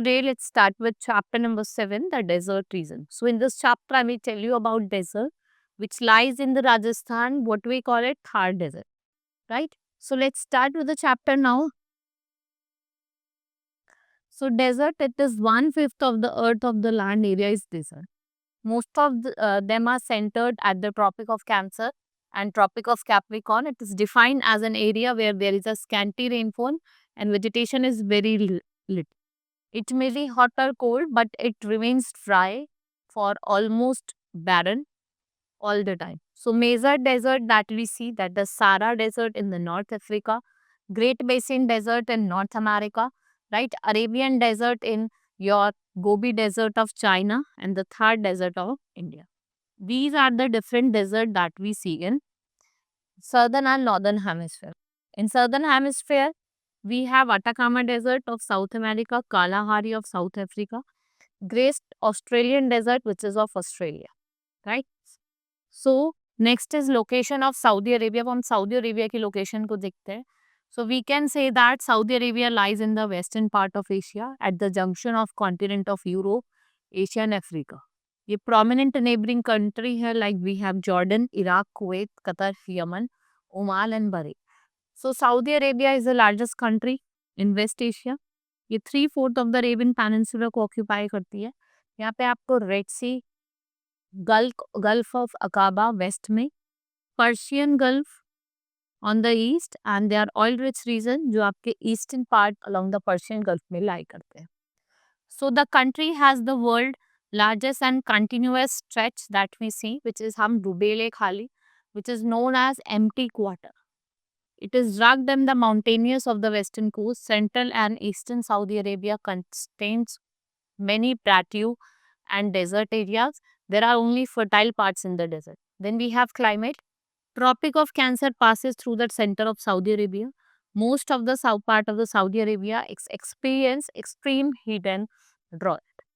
today let's start with chapter number 7, the desert region. So in this chapter I will tell you about desert which lies in the Rajasthan, what we call it Thar desert, right? So let's start with the chapter now. So desert, it is 1/5 of the earth of the land area is desert. Most of them are centered at the Tropic of Cancer and Tropic of Capricorn. It is defined as an area where there is a scanty rainfall and vegetation is very little. It may be hot or cold, but it remains dry for almost barren all the time. So major desert that we see, that the Sahara Desert in the North Africa, Great Basin Desert in North America, right? Arabian Desert in your Gobi Desert of China and the Thar Desert of India. These are the different deserts that we see in Southern and Northern Hemisphere. In Southern Hemisphere, we have Atacama Desert of South America, Kalahari of South Africa, Great Australian Desert which is of Australia, right? So next is location of Saudi Arabia. अब हम Saudi Arabia की location को देखते हैं. So we can say that Saudi Arabia lies in the western part of Asia at the junction of continent of Europe, Asia and Africa. ये prominent neighboring country है, like we have Jordan, Iraq, Kuwait, Qatar, Yemen, Oman and Bahrain. So Saudi Arabia is the largest country in West Asia. ये 3/4 of the Arabian Peninsula को occupy करती है. यहाँ पे आपको Red Sea, Gulf of Aqaba west में, Persian Gulf on the east and they are oil rich region जो आपके eastern part along the Persian Gulf में lie करते हैं. So the country has the world largest and continuous stretch that we see, which is हम Rubele Khali, which is known as empty quarter. It is rugged and the mountainous of the western coast. Central and eastern Saudi Arabia contains many plateau and desert areas. There are only fertile parts in the desert. Then we have climate. Tropic of Cancer passes through the center of Saudi Arabia. Most of the south part of the Saudi Arabia experience extreme heat and drought.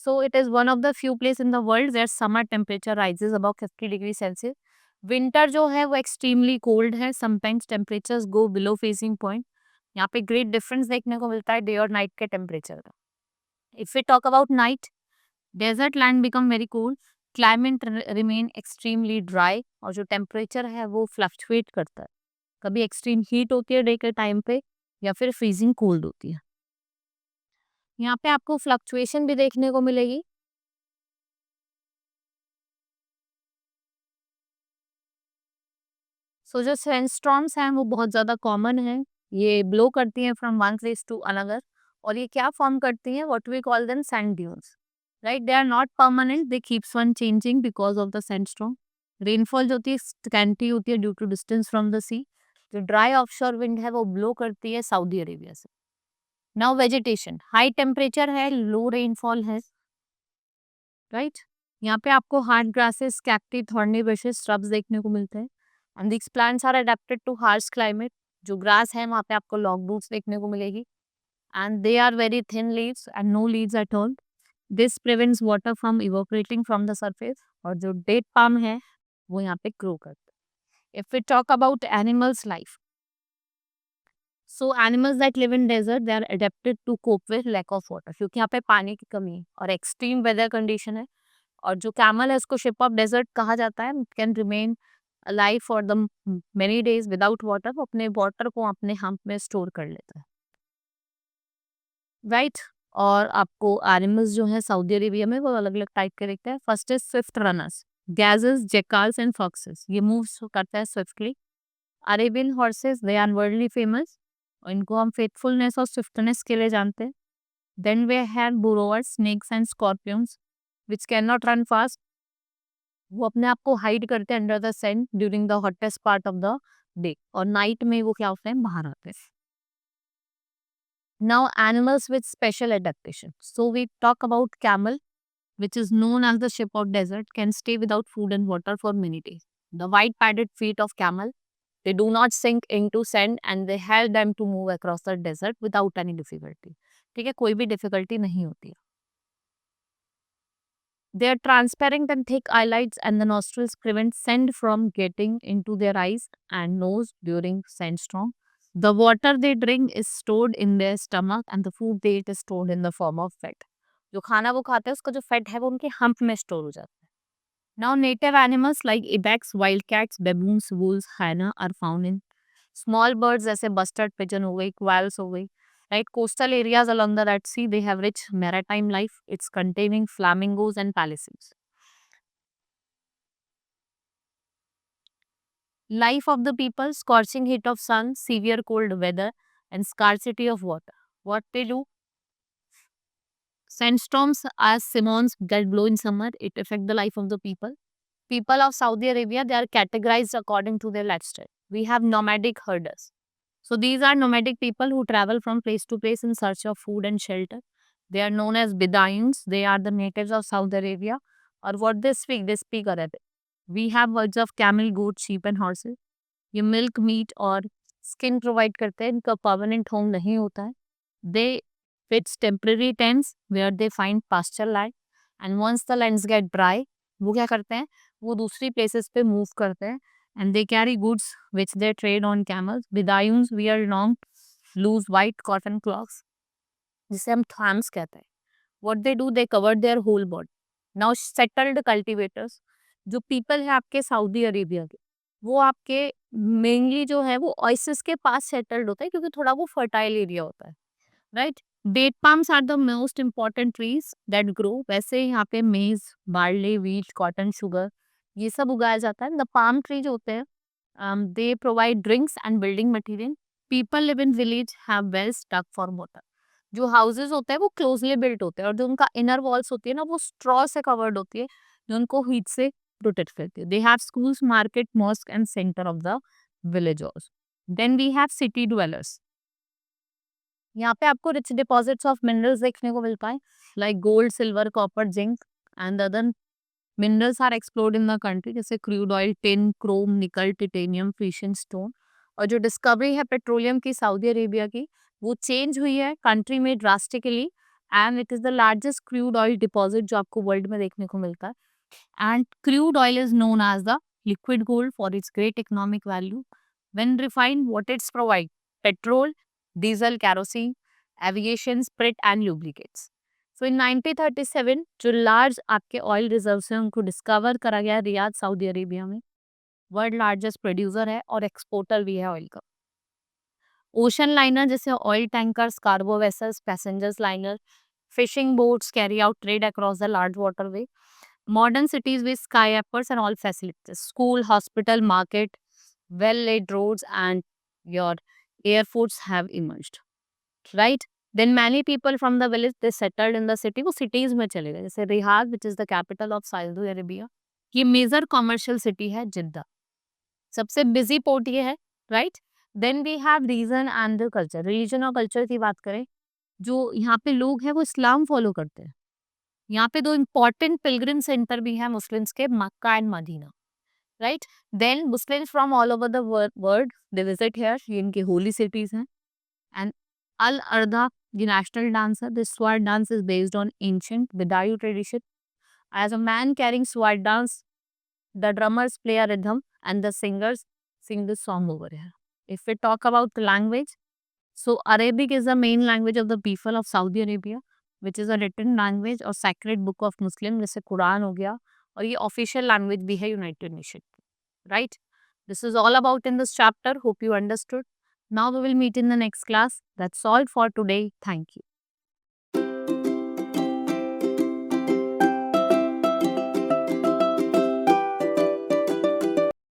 So it is one of the few places in the world where summer temperature rises above 50 degrees Celsius. Winter जो है वो extremely cold है. Sometimes temperatures go below freezing point. यहाँ पे great difference देखने को मिलता है डे और नाइट के टेम्परेचर का. If we talk about night, desert land become very cold, climate remain extremely dry और जो टेम्परेचर है वो फ्लक्चुएट करता है. कभी एक्सट्रीम हीट होती है डे के टाइम पे या फिर फ्रीजिंग कोल्ड होती है. यहाँ पे आपको फ्लक्चुएशन भी देखने को मिलेगी. सो जो सैंडस्टॉर्म्स हैं वो बहुत ज़्यादा कॉमन है. ये ब्लो करती हैं from one place to another और ये क्या फॉर्म करती हैं, what we call them sand dunes, right. They are not permanent, they keeps on changing because of the sandstorm. Rainfall जो होती है स्कैंटी होती है due to distance from the sea. जो ड्राई ऑफशोर विंड है वो ब्लो करती है सऊदी अरेबिया से. नाउ वेजिटेशन, हाई टेम्परेचर है, लो रेनफॉल है, राइट. यहाँ पे आपको hard grasses, cacti, thorny brushes, shrubs देखने को मिलते हैं. And this plants are adapted to harsh climate. जो ग्रास है वहाँ पे आपको लॉन्ग रूट्स देखने को मिलेगी and they are very thin leaves and no leaves at all. This prevents water from evaporating from the surface. और जो डेट पाम है वो यहाँ पे ग्रो करते हैं. If we talk about animals life, so animals that live in desert they are adapted to cope with lack of water, क्योंकि यहाँ पे पानी की कमी है और एक्सट्रीम वेदर कंडीशन है. और जो कैमल है उसको शिप ऑफ डेजर्ट कहा जाता है. It can remain alive for the many days without water. वो अपने वाटर को अपने हम्प में स्टोर कर लेता है, राइट. और आपको एनिमल्स जो है सऊदी अरेबिया में वो अलग अलग टाइप के दिखते हैं. First is swift runners, gazelles, jackals and foxes. ये मूव करते हैं swiftly. Arabian horses, they are worldly famous. इनको हम फेथफुलनेस और स्विफ्टनेस के लिए जानते हैं. Then we have burrowers, snakes and scorpions which can not run fast. वो अपने आप को हाइड करते हैं under the sand during the hottest part of the day और नाइट में वो क्या होते हैं, बाहर आते हैं. Now animals with special adaptation. So we talk about camel, which is known as the ship of desert, can stay without food and water for many days. The wide padded feet of camel, they do not sink into sand and they help them to move across the desert without any difficulty. ठीक है, कोई भी difficulty नहीं होती है. Their transparent and thick eyelids and the nostrils prevent sand from getting into their eyes and nose during sandstorm. The water they drink is stored in their stomach and the food they eat is stored in the form of fat. जो खाना वो खाते हैं उसका जो fat है वो उनके हम्प में स्टोर हो जाता है. Now native animals like ibex, wildcats, baboons, wolves, hyena are found in small birds जैसे bustard pigeon हो गई, quails हो गई. Right, coastal areas along the Red Sea, they have rich maritime life. It's containing flamingos and palisades. Life of the people, scorching heat of sun, severe cold weather, and scarcity of water. What they do? Sandstorms as Simons that blow in summer, it affect the life of the people. People of Saudi Arabia, they are categorized according to their lifestyle. We have nomadic herders. So these are nomadic people who travel from place to place in search of food and shelter. They are known as Bedouins. They are the natives of Saudi Arabia. Or what they speak? They speak Arabic. We have words of camel, goat, sheep and horses. ये milk meat और skin provide करते हैं. इनका permanent home नहीं होता है. They pitch temporary tents where they find pasture land and once the lands get dry वो क्या करते हैं, वो दूसरी प्लेसेस पे मूव करते हैं and they carry goods which they trade on camels. Bedouins wear long loose white cotton clothes जिसे हम थाम्स कहते हैं. What they do, they cover their whole body. Now settled cultivators, जो पीपल है आपके सऊदी अरेबिया के, वो आपके मेनली जो है वो ओएसिस के पास सेटल्ड होता है क्योंकि थोड़ा वो फर्टाइल एरिया होता है. Right, date palms are the most important trees that grow. वैसे यहाँ पे मेज, बार्ले, व्हीट, कॉटन, शुगर ये सब उगाया जाता है. द पाम ट्री जो होते हैं, they provide drinks and building material. People live in village have wells dug for water. जो हाउसेस होते हैं वो क्लोजली बिल्ट होते हैं और जो उनका इनर वॉल्स होती है ना वो स्ट्रॉ से कवर्ड होती है जो उनको हीट से प्रोटेक्ट करती है. They have schools, market, mosque and centre of the village also. Then we have city dwellers. यहाँ पे आपको रिच डिपॉजिट्स ऑफ मिनरल्स देखने को मिल पाए like gold, silver, copper, zinc and other minerals are explored in the country जैसे crude oil, tin, chrome, nickel, titanium, precious stone. और जो डिस्कवरी है पेट्रोलियम की सऊदी अरेबिया की, वो चेंज हुई है कंट्री में drastically and it is the largest crude oil deposit जो आपको वर्ल्ड में देखने को मिलता है. And crude oil is known as the liquid gold for its great economic value. When refined, what it's provide? Petrol, diesel, kerosene, aviation, spirit and lubricates. So in 1937 जो large आपके oil reserve है उनको discover करा गया Riyadh Saudi Arabia में. World largest producer है और exporter भी है ऑयल का. ओशन लाइनर जैसे oil tankers, cargo vessels, passengers liner, fishing boats carry out trade across the large waterway. Modern cities with skyscrapers and all facilities, school, hospital, market, well-laid roads, and your airports have emerged. Right? Then many people from the village they settled in the city. वो cities में चले गए जैसे Riyadh which is the capital of Saudi Arabia. ये major commercial city है जिद्दा. सबसे busy port ये है. Right? Then we have reason and the culture. Religion और culture की बात करें, जो यहाँ पे लोग हैं वो इस्लाम फॉलो करते हैं. यहाँ पे दो इम्पॉर्टेंट पिलग्रिम सेंटर भी है मुस्लिम्स के, Mecca and Medina. Right, then Muslims from all over the world they visit here. ये इनके होली सिटीज हैं. And Al Ardah the national dancer. This sword dance is based on ancient Bidayu tradition. As a man carrying sword dance, the drummers play a rhythm and the singers sing the song over here. If we talk about the language, so Arabic is the main language of the people of Saudi Arabia, which is a written language और sacred book of Muslim जैसे कुरान हो गया, और ये official language भी है United Nation. Right, this is all about in this chapter. Hope you understood. Now we will meet in the next class. That's all for today. Thank you.